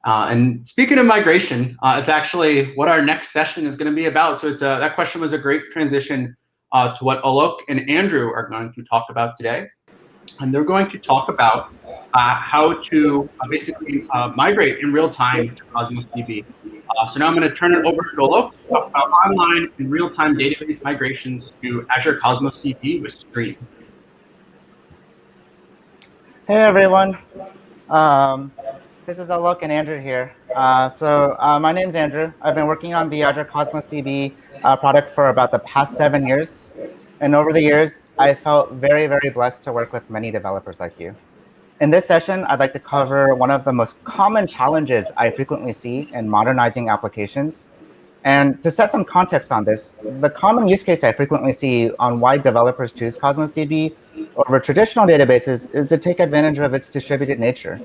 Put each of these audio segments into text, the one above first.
And speaking of migration, it's actually what our next session is going to be about. So that question was a great transition to what Alok and Andrew are going to talk about today. And they're going to talk about how to basically migrate in real time to Cosmos DB. So now I'm going to turn it over to Alok to talk about online and real-time database migrations to Azure Cosmos DB with Striim. Hey everyone, this is Alok and Andrew here. My name's Andrew. I've been working on the Azure Cosmos DB product for about the past 7 years. And over the years, I felt very, very blessed to work with many developers like you. In this session, I'd like to cover one of the most common challenges I frequently see in modernizing applications. And to set some context on this, the common use case I frequently see on why developers choose Cosmos DB over traditional databases is to take advantage of its distributed nature.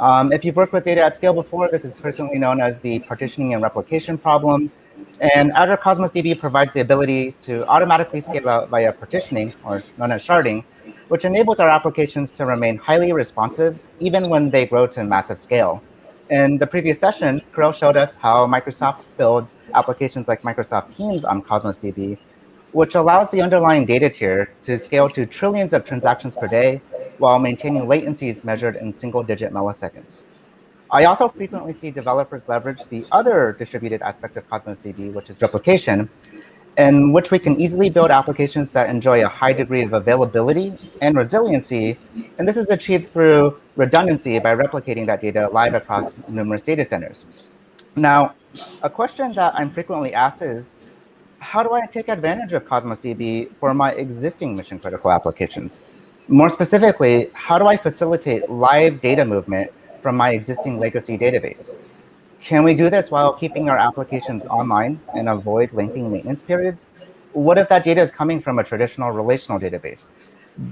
If you've worked with data at scale before, this is frequently known as the partitioning and replication problem. And Azure Cosmos DB provides the ability to automatically scale out via partitioning, or known as sharding, which enables our applications to remain highly responsive even when they grow to massive scale. In the previous session, Kirill showed us how Microsoft builds applications like Microsoft Teams on Cosmos DB, which allows the underlying data tier to scale to trillions of transactions per day while maintaining latencies measured in single-digit milliseconds. I also frequently see developers leverage the other distributed aspect of Cosmos DB, which is replication, in which we can easily build applications that enjoy a high degree of availability and resiliency. And this is achieved through redundancy by replicating that data live across numerous data centers. Now, a question that I'm frequently asked is, how do I take advantage of Cosmos DB for my existing mission-critical applications? More specifically, how do I facilitate live data movement from my existing legacy database? Can we do this while keeping our applications online and avoid lengthy maintenance periods? What if that data is coming from a traditional relational database?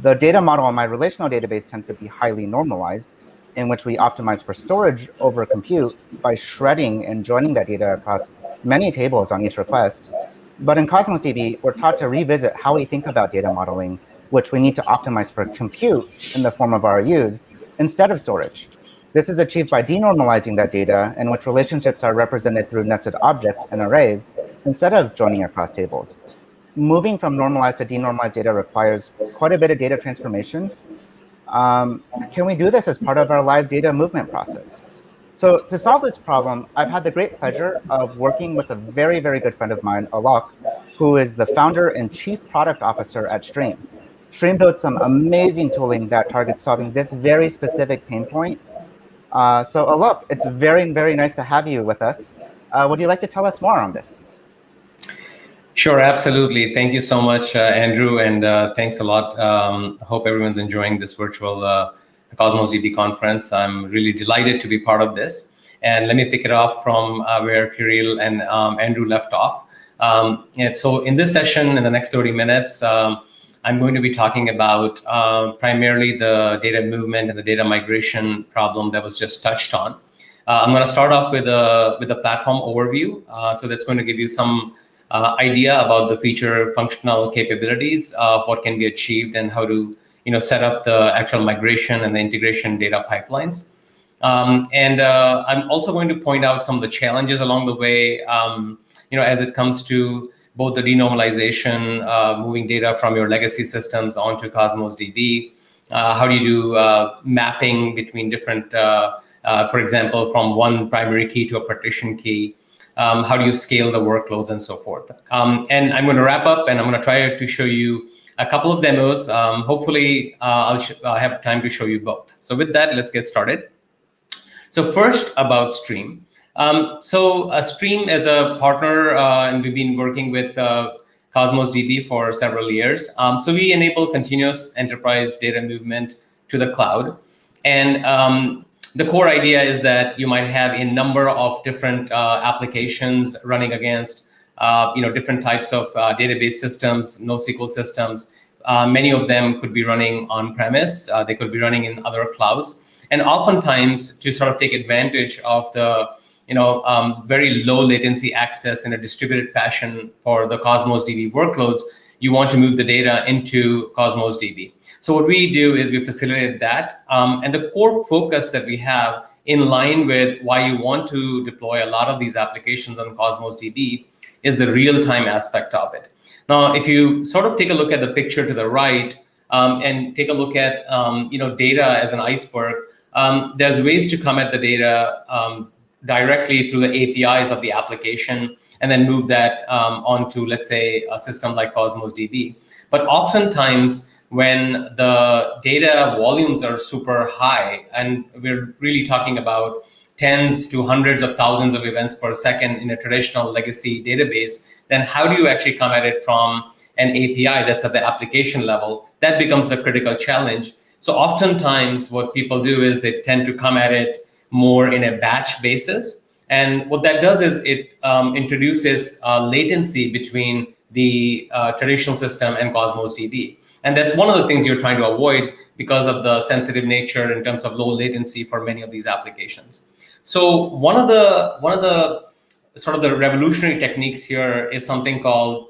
The data model on my relational database tends to be highly normalized, in which we optimize for storage over compute by shredding and joining that data across many tables on each request. But in Cosmos DB, we're taught to revisit how we think about data modeling, which we need to optimize for compute in the form of RUs instead of storage. This is achieved by denormalizing that data, in which relationships are represented through nested objects and arrays instead of joining across tables. Moving from normalized to denormalized data requires quite a bit of data transformation. Can we do this as part of our live data movement process? So to solve this problem, I've had the great pleasure of working with a very, very good friend of mine, Alok, who is the founder and chief product officer at Striim. Striim built some amazing tooling that targets solving this very specific pain point. So Alok, it's very, very nice to have you with us. Would you like to tell us more on this? Sure, absolutely. Thank you so much, Andrew, and thanks a lot. Hope everyone's enjoying this virtual Cosmos DB conference. I'm really delighted to be part of this. And let me pick it off from where Kirill and Andrew left off. And so in this session, in the next 30 minutes, I'm going to be talking about primarily the data movement and the data migration problem that was just touched on. I'm going to start off with a platform overview. So that's going to give you some idea about the feature functional capabilities of what can be achieved and how to set up the actual migration and the integration data pipelines. I'm also going to point out some of the challenges along the way, as it comes to both the denormalization, moving data from your legacy systems onto Cosmos DB. How do you do mapping between different, for example, from one primary key to a partition key? How do you scale the workloads and so forth? And I'm going to wrap up, and I'm going to try to show you a couple of demos. Hopefully, I'll have time to show you both. So with that, let's get started. So first, about Striim. Striim is a partner, and we've been working with Cosmos DB for several years. So we enable continuous enterprise data movement to the cloud. And the core idea is that you might have a number of different applications running against different types of database systems, nosql systems. Many of them could be running on-premise. They could be running in other clouds. And oftentimes, to sort of take advantage of the very low latency access in a distributed fashion for the Cosmos DB workloads, you want to move the data into Cosmos DB. So what we do is we facilitate that. And the core focus that we have in line with why you want to deploy a lot of these applications on Cosmos DB is the real-time aspect of it. Now, if you sort of take a look at the picture to the right and take a look at data as an iceberg, there's ways to come at the data directly through the APIs of the application and then move that onto, let's say, a system like Cosmos DB. But oftentimes, when the data volumes are super high, and we're really talking about tens to hundreds of thousands of events per second in a traditional legacy database, then how do you actually come at it from an API that's at the application level? That becomes a critical challenge. So oftentimes what people do is they tend to come at it more in a batch basis. And what that does is it introduces latency between the traditional system and Cosmos DB. And that's one of the things you're trying to avoid because of the sensitive nature in terms of low latency for many of these applications. So one of the sort of the revolutionary techniques here is something called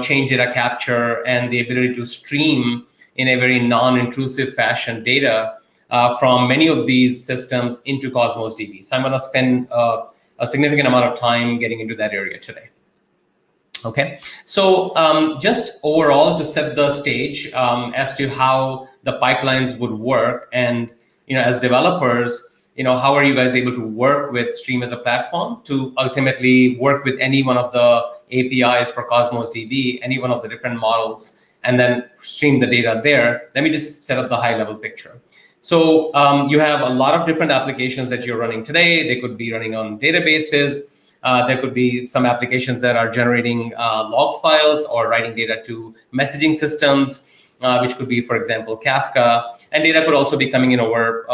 change data capture and the ability to stream in a very non-intrusive fashion data from many of these systems into Cosmos DB. So I'm going to spend a significant amount of time getting into that area today. Okay, so just overall to set the stage as to how the pipelines would work, and as developers, how are you guys able to work with Striim as a platform to ultimately work with any one of the APIs for Cosmos DB, any one of the different models, and then stream the data there? Let me just set up the high-level picture. So you have a lot of different applications that you're running today. They could be running on databases. There could be some applications that are generating log files or writing data to messaging systems, which could be, for example, Kafka. And data could also be coming in over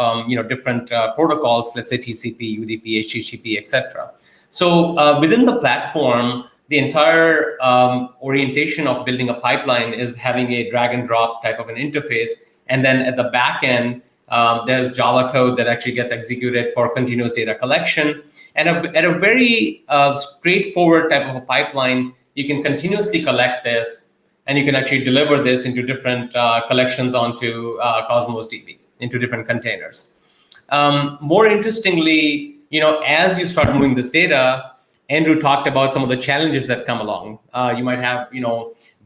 different protocols, let's say TCP, UDP, HTTP, etc. So within the platform, the entire orientation of building a pipeline is having a drag and drop type of an interface. And then at the back end, there's Java code that actually gets executed for continuous data collection. And at a very straightforward type of a pipeline, you can continuously collect this, and you can actually deliver this into different collections onto Cosmos DB, into different containers. More interestingly, as you start moving this data, Andrew talked about some of the challenges that come along. You might have,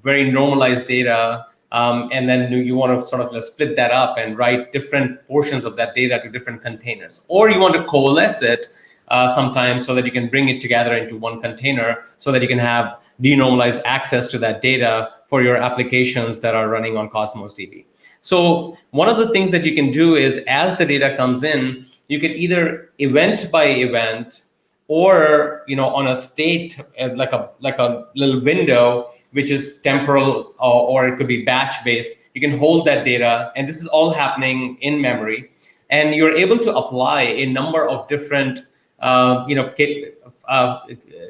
very normalized data, and then you want to sort of split that up and write different portions of that data to different containers. Or you want to coalesce it sometimes so that you can bring it together into one container so that you can have denormalized access to that data for your applications that are running on Cosmos DB. So one of the things that you can do is as the data comes in, you can either event by event or on a state like a little window, which is temporal, or it could be batch based. You can hold that data, and this is all happening in memory, and you're able to apply a number of different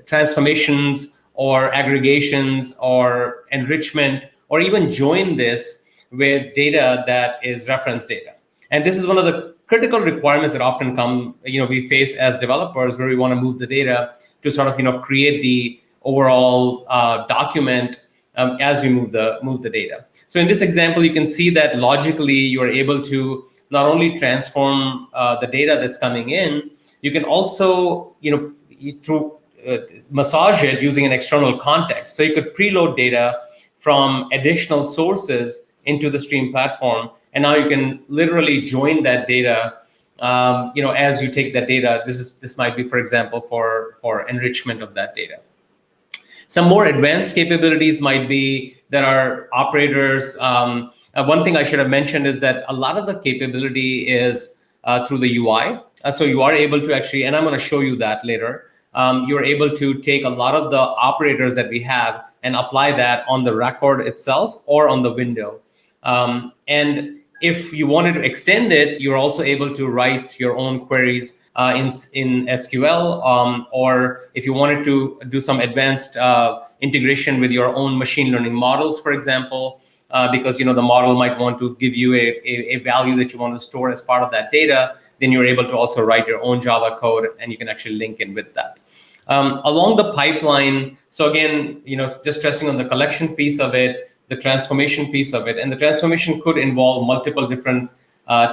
transformations or aggregations or enrichment, or even join this with data that is reference data. And this is one of the critical requirements that often come, we face as developers, where we want to move the data to sort of, create the overall document as we move the data. So in this example, you can see that logically you're able to not only transform the data that's coming in, you can also, massage it using an external context. So you could preload data from additional sources into the Striim platform. And now you can literally join that data, as you take that data. This might be, for example, for enrichment of that data. Some more advanced capabilities might be there are operators. One thing I should have mentioned is that a lot of the capability is through the UI. So you are able to actually, and I'm going to show you that later, you're able to take a lot of the operators that we have and apply that on the record itself or on the window. And if you wanted to extend it, you're also able to write your own queries in SQL, or if you wanted to do some advanced integration with your own machine learning models, for example, because the model might want to give you a value that you want to store as part of that data, then you're able to also write your own Java code, and you can actually link in with that. Along the pipeline, so again, just stressing on the collection piece of it, the transformation piece of it, and the transformation could involve multiple different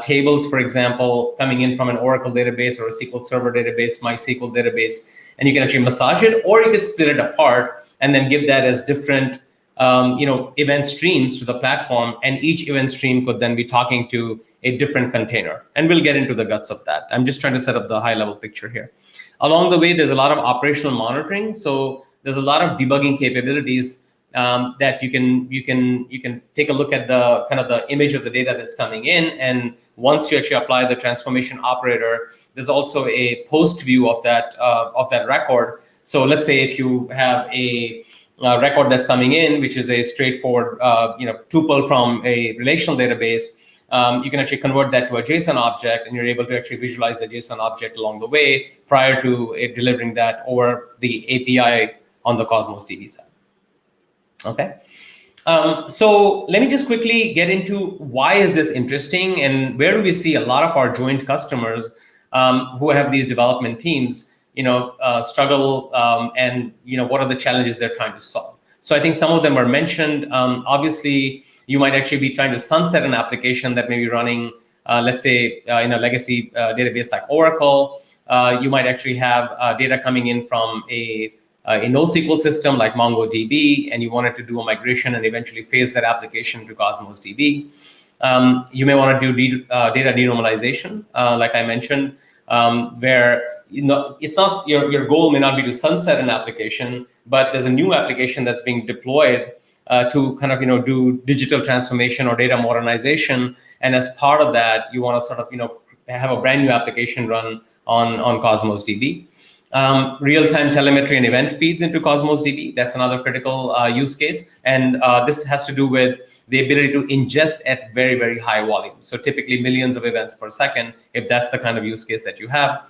tables, for example, coming in from an Oracle database or a SQL Server database, MySQL database, and you can actually massage it, or you could split it apart and then give that as different event streams to the platform, and each event stream could then be talking to a different container. And we'll get into the guts of that. I'm just trying to set up the high-level picture here. Along the way, there's a lot of operational monitoring. So there's a lot of debugging capabilities that you can take a look at the kind of the image of the data that's coming in, and once you actually apply the transformation operator, there's also a post view of that record. So let's say if you have a record that's coming in, which is a straightforward tuple from a relational database, you can actually convert that to a JSON object, and you're able to actually visualize the JSON object along the way prior to delivering that over the API on the Cosmos DB side. Okay. So let me just quickly get into why is this interesting, and where do we see a lot of our joint customers who have these development teams struggle, and what are the challenges they're trying to solve. So I think some of them are mentioned. Obviously, you might actually be trying to sunset an application that may be running, let's say, in a legacy database like Oracle. You might actually have data coming in from a nosql system like MongoDB, and you wanted to do a migration and eventually phase that application to Cosmos DB. You may want to do data denormalization, like I mentioned, where it's not your goal may not be to sunset an application, but there's a new application that's being deployed to kind of do digital transformation or data modernization, and as part of that, you want to sort of have a brand new application run on Cosmos DB. Real-time telemetry and event feeds into Cosmos DB. That's another critical use case. And this has to do with the ability to ingest at very, very high volume. So typically millions of events per second, if that's the kind of use case that you have.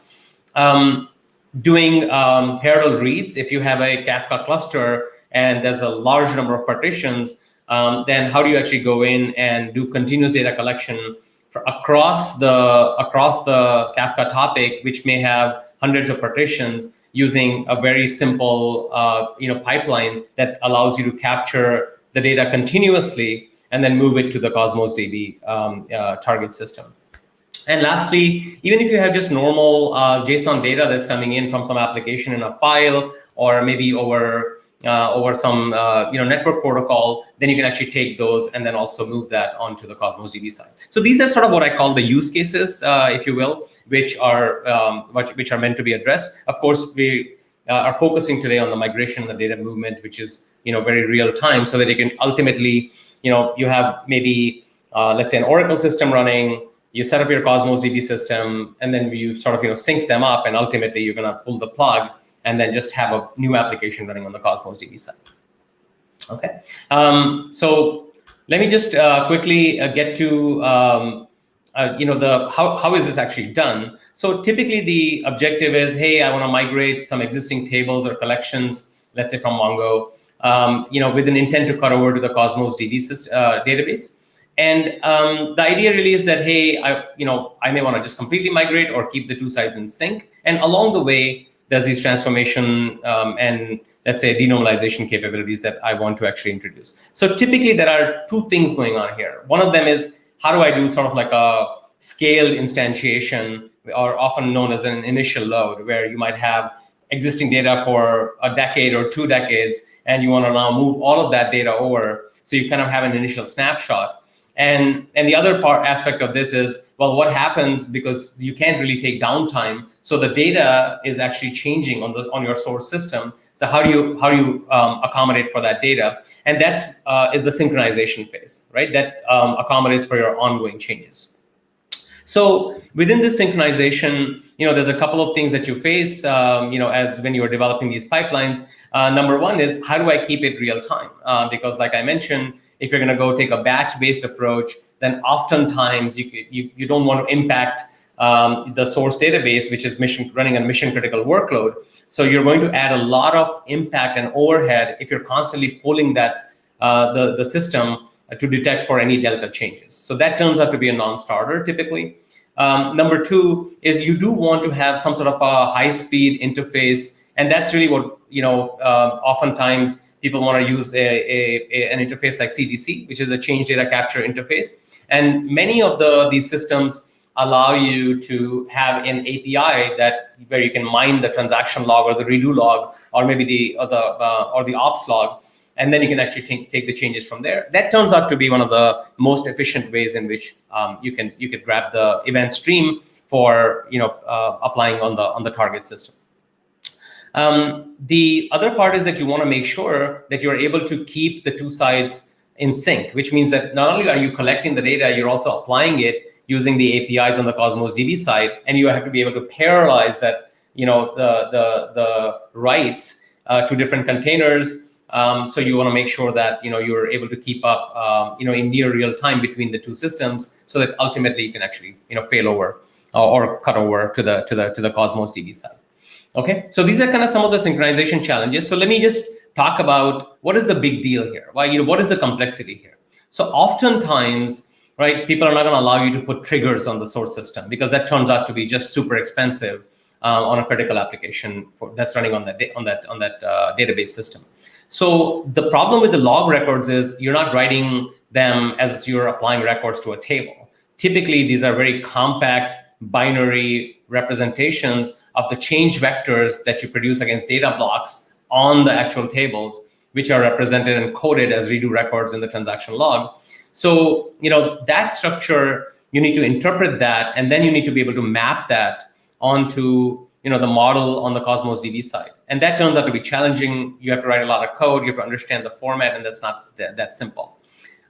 Doing parallel reads. If you have a Kafka cluster and there's a large number of partitions, then how do you actually go in and do continuous data collection across the Kafka topic, which may have hundreds of partitions, using a very simple pipeline that allows you to capture the data continuously and then move it to the Cosmos DB target system. And lastly, even if you have just normal JSON data that's coming in from some application in a file, or maybe over some network protocol, then you can actually take those and then also move that onto the Cosmos DB side. So these are sort of what I call the use cases, if you will, which are meant to be addressed. Of course, we are focusing today on the migration and the data movement, which is very real time, so that you can ultimately you have maybe let's say an Oracle system running. You set up your Cosmos DB system, and then you sort of sync them up, and ultimately you're going to pull the plug and then just have a new application running on the Cosmos DB side. Okay, so let me just quickly get to how is this actually done. So typically the objective is, hey, I want to migrate some existing tables or collections, let's say from Mongo, with an intent to cut over to the Cosmos DB database. And the idea really is that, hey, I may want to just completely migrate or keep the two sides in sync. And along the way, there's these transformation and let's say denormalization capabilities that I want to actually introduce. So typically there are two things going on here. One of them is, how do I do sort of like a scaled instantiation, or often known as an initial load, where you might have existing data for a decade or 2 decades, and you want to now move all of that data over. So you kind of have an initial snapshot. And the other aspect of this is, well, what happens, because you can't really take downtime, so the data is actually changing on your source system. So how do you accommodate for that data? And that's is the synchronization phase, right? That accommodates for your ongoing changes. So within this synchronization, there's a couple of things that you face, as when you're developing these pipelines. Number one is, how do I keep it real time? Because like I mentioned, if you're going to go take a batch-based approach, then oftentimes you don't want to impact the source database, which is running a mission-critical workload. So you're going to add a lot of impact and overhead if you're constantly pulling that the system to detect for any delta changes. So that turns out to be a non-starter typically. Number two is, you do want to have some sort of a high-speed interface, and that's really what oftentimes people want to use an interface like CDC, which is a change data capture interface. And many of these systems allow you to have an API where you can mine the transaction log or the redo log, or maybe the ops log, and then you can actually take the changes from there. That turns out to be one of the most efficient ways in which you could grab the event stream for applying on the target system. The other part is that you want to make sure that you're able to keep the two sides in sync, which means that not only are you collecting the data, you're also applying it using the APIs on the Cosmos DB side, and you have to be able to parallelize that, the writes to different containers. So you want to make sure that you're able to keep up in near real time between the two systems, so that ultimately you can actually fail over or cut over to the Cosmos DB side. Okay, so these are kind of some of the synchronization challenges. So let me just talk about what is the big deal here. Why, what is the complexity here? So oftentimes, right, people are not going to allow you to put triggers on the source system, because that turns out to be just super expensive on a critical application that's running on that database system. So the problem with the log records is you're not writing them as you're applying records to a table. Typically, these are very compact binary representations of the change vectors that you produce against data blocks on the actual tables, which are represented and coded as redo records in the transaction log. So, that structure, you need to interpret that, and then you need to be able to map that onto, the model on the Cosmos DB side. And that turns out to be challenging. You have to write a lot of code, you have to understand the format, and that's not that simple.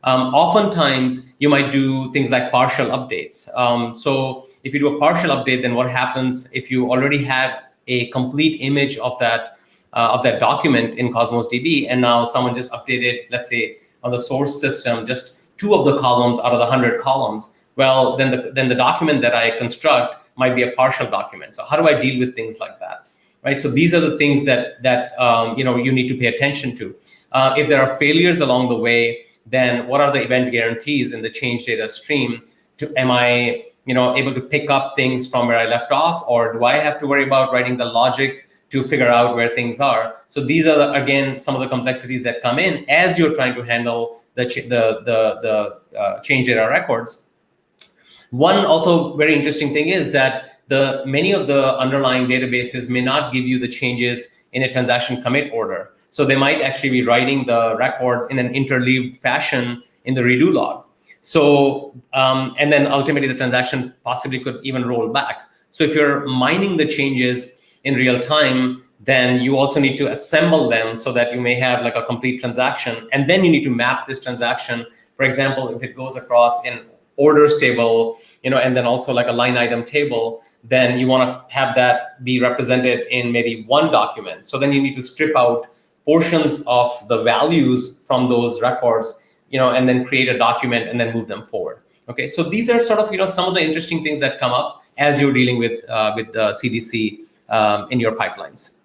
Oftentimes, you might do things like partial updates. So if you do a partial update, then what happens if you already have a complete image of that document in Cosmos DB, and now someone just updated, let's say, on the source system, just 2 of the columns out of the 100 columns? Well, then the document that I construct might be a partial document. So how do I deal with things like that, right? So these are the things that you need to pay attention to. If there are failures along the way, then what are the event guarantees in the change data stream? Am I able to pick up things from where I left off, or do I have to worry about writing the logic to figure out where things are? So these are, again, some of the complexities that come in as you're trying to handle the change data records. One also very interesting thing is that many of the underlying databases may not give you the changes in a transaction commit order. So they might actually be writing the records in an interleaved fashion in the redo log. So, and then ultimately the transaction possibly could even roll back. So if you're mining the changes in real time, then you also need to assemble them so that you may have like a complete transaction. And then you need to map this transaction. For example, if it goes across an orders table, and then also like a line item table, then you want to have that be represented in maybe one document. So then you need to strip out portions of the values from those records, and then create a document and then move them forward. Okay, so these are sort of some of the interesting things that come up as you're dealing with the CDC in your pipelines.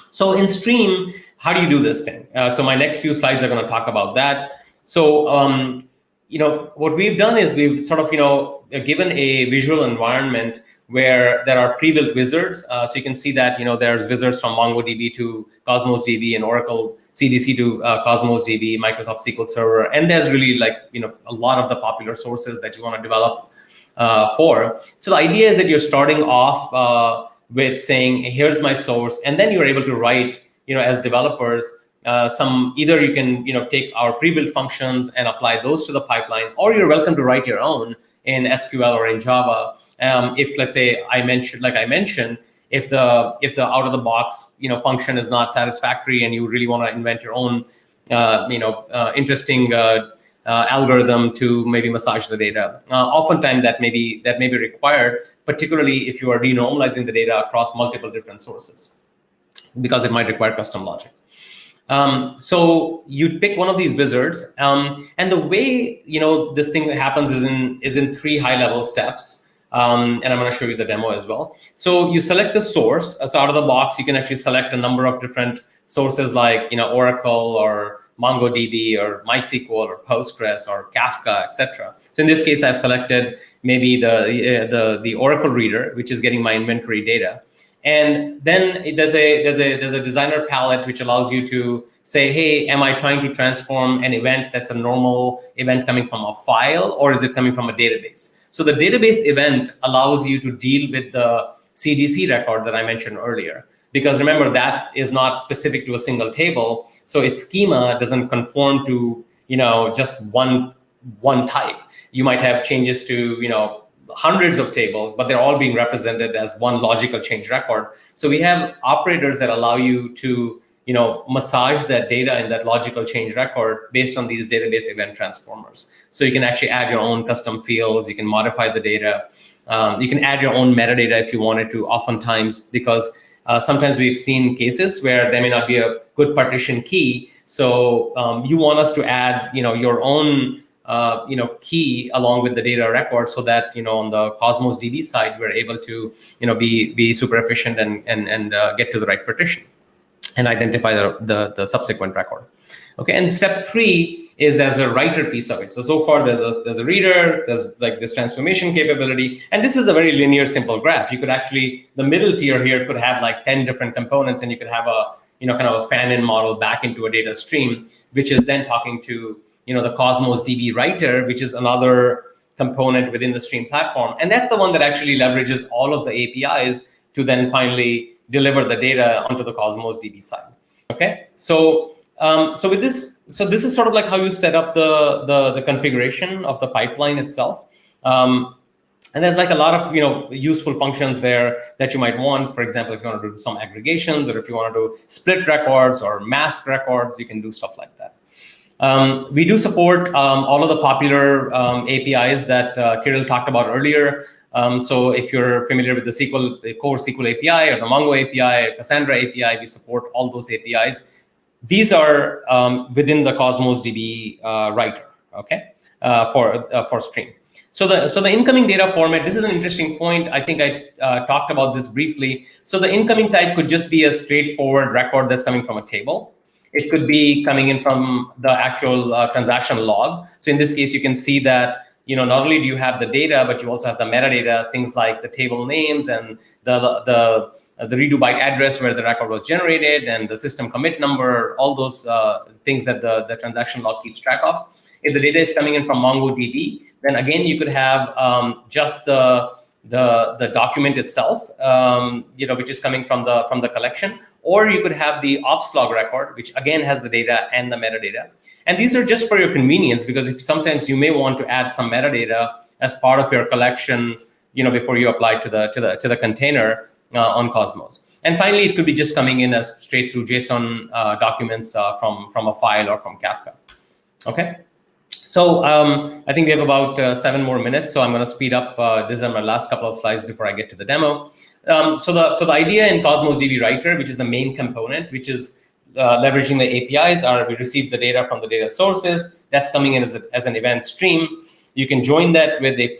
So in Striim, how do you do this thing? So my next few slides are going to talk about that. So what we've done is we've sort of given a visual environment where there are pre-built wizards. So you can see that there's wizards from MongoDB to Cosmos DB and Oracle CDC to Cosmos DB, Microsoft SQL Server, and there's really a lot of the popular sources that you want to develop for. So the idea is that you're starting off with saying, here's my source, and then you're able to write, as developers, either you can take our pre-built functions and apply those to the pipeline, or you're welcome to write your own in SQL or in Java. If, let's say, I mentioned, if the out of the box function is not satisfactory and you really want to invent your own interesting algorithm to maybe massage the data, oftentimes that may be required, particularly if you are denormalizing the data across multiple different sources, because it might require custom logic. So you pick one of these wizards, and the way this thing happens is in 3 high-level steps. And I'm going to show you the demo as well. So you select the source. So out of the box, you can actually select a number of different sources like Oracle or MongoDB or MySQL or Postgres or Kafka, etc. So in this case, I've selected maybe the Oracle reader, which is getting my inventory data. And then there's a designer palette which allows you to say, hey, am I trying to transform an event that's a normal event coming from a file, or is it coming from a database? So the database event allows you to deal with the CDC record that I mentioned earlier. Because remember, that is not specific to a single table. So its schema doesn't conform to just one type. You might have changes to hundreds of tables, but they're all being represented as one logical change record. So we have operators that allow you to massage that data in that logical change record based on these database event transformers. So you can actually add your own custom fields. You can modify the data. You can add your own metadata if you wanted to, oftentimes, because sometimes we've seen cases where there may not be a good partition key. So you want us to add your own key along with the data record, so that on the Cosmos DB side, we're able to be super efficient and get to the right partition and identify the subsequent record. Okay, and step 3 is there's a writer piece of it. So far there's a reader, there's like this transformation capability, and this is a very linear, simple graph. You could actually, the middle tier here could have like 10 different components, and you could have a kind of a fan-in model back into a data stream, which is then talking to the Cosmos DB writer, which is another component within the Striim platform, and that's the one that actually leverages all of the APIs to then finally deliver the data onto the Cosmos DB side. Okay, so with this, this is sort of like how you set up the configuration of the pipeline itself. And there's like a lot of useful functions there that you might want. For example, if you want to do some aggregations, or if you want to do split records or mask records, you can do stuff like that. We do support all of the popular APIs that Kirill talked about earlier. So if you're familiar with the core SQL API or the Mongo API, Cassandra API, we support all those APIs. These are within the Cosmos DB writer, okay, for Striim. So the incoming data format, this is an interesting point. I think I talked about this briefly. So the incoming type could just be a straightforward record that's coming from a table. It could be coming in from the actual transaction log. So in this case, you can see that not only do you have the data, but you also have the metadata, things like the table names and the redo byte address where the record was generated, and the system commit number, all those things that the transaction log keeps track of. If the data is coming in from MongoDB, then again you could have just the document itself, which is coming from the collection, or you could have the ops log record, which again has the data and the metadata. And these are just for your convenience, because if sometimes you may want to add some metadata as part of your collection, before you apply to the container on Cosmos. And finally, it could be just coming in as straight through JSON documents from a file or from Kafka. Okay. So I think we have about 7 more minutes, so I'm going to speed up. These are my last couple of slides before I get to the demo. So the idea in Cosmos DB Writer, which is the main component, which is leveraging the APIs, we receive the data from the data sources. That's coming in as an event stream. You can join that with a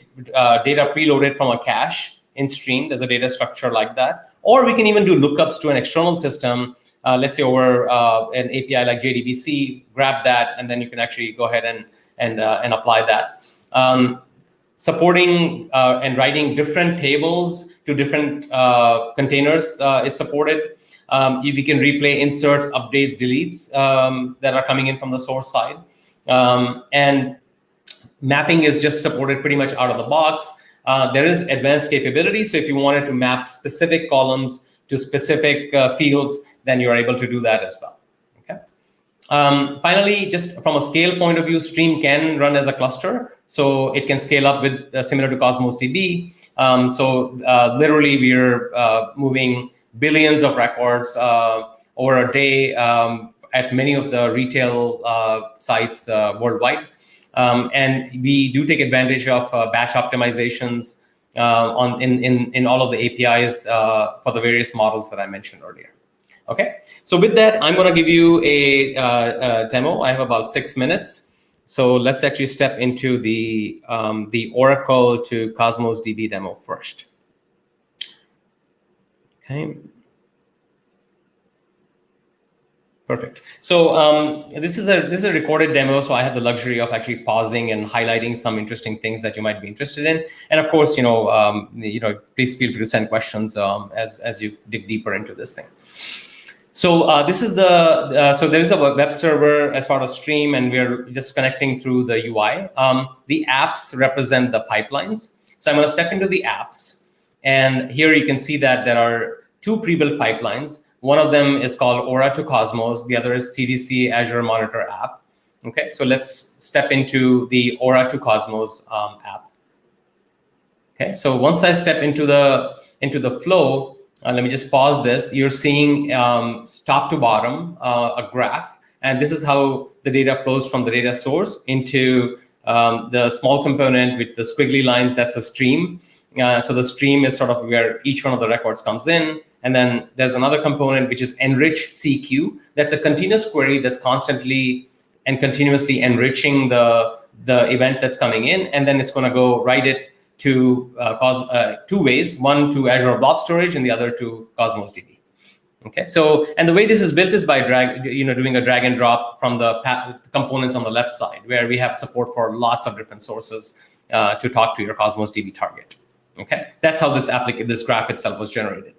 data preloaded from a cache in Striim. There's a data structure like that. Or we can even do lookups to an external system. Let's say over an API like JDBC, grab that, and then you can actually go ahead and apply that. Supporting and writing different tables to different containers is supported. We can replay inserts, updates, deletes that are coming in from the source side. And mapping is just supported pretty much out of the box. There is advanced capability. So if you wanted to map specific columns to specific fields, then you are able to do that as well. Okay. Finally, just from a scale point of view, Striim can run as a cluster. So it can scale up with similar to Cosmos DB. Literally, we're moving billions of records over a day at many of the retail sites worldwide. And we do take advantage of batch optimizations in all of the APIs for the various models that I mentioned earlier. Okay, so with that, I'm going to give you a demo. I have about 6 minutes. So let's actually step into the Oracle to Cosmos DB demo first. Okay. Perfect. So this is a recorded demo, so I have the luxury of actually pausing and highlighting some interesting things that you might be interested in. And of course, please feel free to send questions as you dig deeper into this thing. So this is the, so there is a web server as part of Striim, and we're just connecting through the UI. The apps represent the pipelines. So I'm going to step into the apps. And here you can see that there are two pre-built pipelines. One of them is called Aura to Cosmos. The other is CDC Azure Monitor app. Okay, so let's step into the Aura to Cosmos app. Okay, so once I step into the flow, let me just pause this. You're seeing top to bottom a graph, and this is how the data flows from the data source into the small component with the squiggly lines. That's a stream. So the stream is sort of where each one of the records comes in. And then there's another component, which is enrich CQ. That's a continuous query that's constantly and continuously enriching the event that's coming in. And then it's going to go write it to two ways, one to Azure Blob Storage and the other to Cosmos DB. Okay, so, and the way this is built is by doing a drag and drop from the components on the left side, where we have support for lots of different sources to talk to your Cosmos DB target. Okay, that's how this graph itself was generated.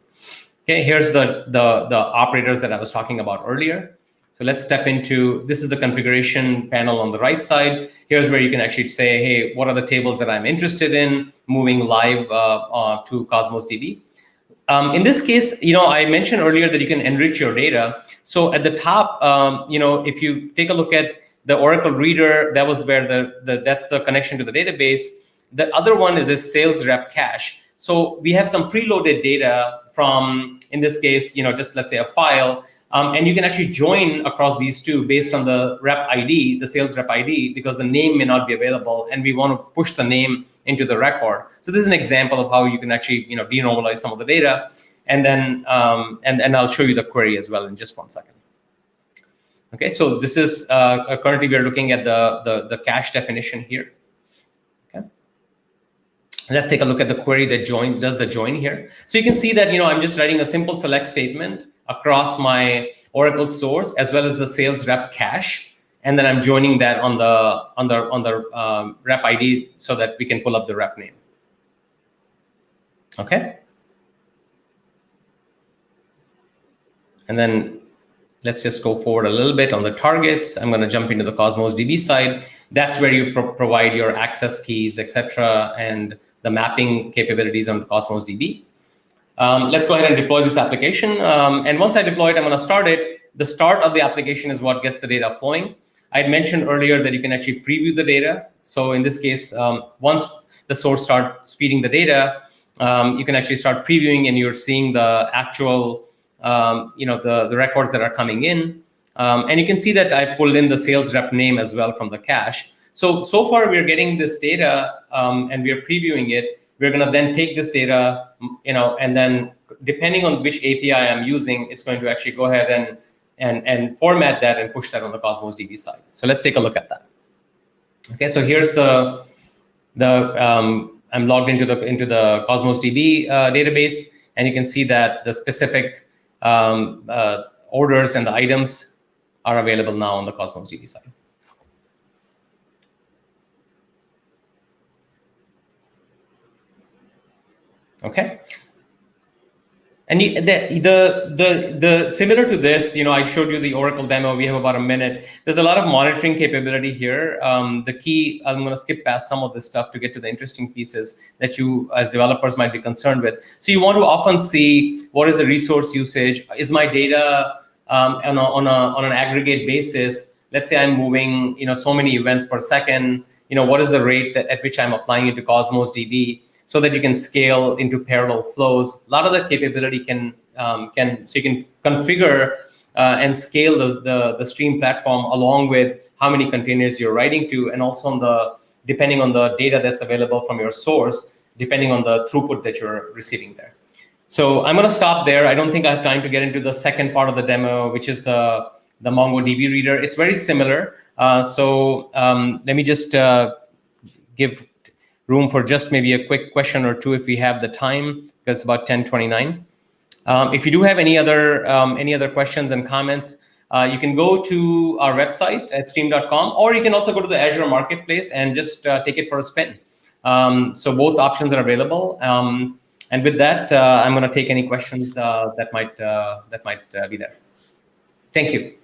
Okay, here's the operators that I was talking about earlier. So let's step into, this is the configuration panel on the right side. Here's where you can actually say, hey, what are the tables that I'm interested in moving live to Cosmos DB? In this case, I mentioned earlier that you can enrich your data. So at the top, if you take a look at the Oracle Reader, that was where that's the connection to the database. The other one is this sales rep cache. So we have some preloaded data from, in this case, just let's say a file. And you can actually join across these two based on the rep ID, the sales rep ID, because the name may not be available, and we want to push the name into the record. So this is an example of how you can actually denormalize some of the data, and then and I'll show you the query as well in just 1 second. Okay, so this is currently we're looking at the cache definition here. Okay, let's take a look at the query that does the join here. So you can see that I'm just writing a simple select statement across my Oracle source as well as the sales rep cache, and then I'm joining that on the rep ID so that we can pull up the rep name. Okay, and then let's just go forward a little bit on the targets. I'm going to jump into the Cosmos DB side. That's where you provide your access keys, etc., and the mapping capabilities on the Cosmos DB. Let's go ahead and deploy this application. And once I deploy it, I'm going to start it. The start of the application is what gets the data flowing. I had mentioned earlier that you can actually preview the data. So in this case, once the source starts feeding the data, you can actually start previewing, and you're seeing the actual, the records that are coming in. And you can see that I pulled in the sales rep name as well from the cache. So far we're getting this data and we're previewing it. We're going to then take this data, and then depending on which API I'm using, it's going to actually go ahead and format that and push that on the Cosmos DB side. So let's take a look at that. Okay, so here's I'm logged into the Cosmos DB database, and you can see that the specific orders and the items are available now on the Cosmos DB side. Okay, and the similar to this, I showed you the Oracle demo. We have about a minute. There's a lot of monitoring capability here. The key, I'm going to skip past some of this stuff to get to the interesting pieces that you as developers might be concerned with. So you want to often see what is the resource usage. Is my data on an aggregate basis? Let's say I'm moving so many events per second. What is the rate at which I'm applying it to Cosmos DB, so that you can scale into parallel flows. A lot of that capability so you can configure and scale the Striim platform along with how many containers you're writing to, and also depending on the data that's available from your source, depending on the throughput that you're receiving there. So I'm going to stop there. I don't think I have time to get into the second part of the demo, which is the MongoDB reader. It's very similar. Let me just give room for just maybe a quick question or two if we have the time, because it's about 10:29. If you do have any other questions and comments, you can go to our website at striim.com, or you can also go to the Azure Marketplace and just take it for a spin. So both options are available. And with that, I'm going to take any questions that might be there. Thank you.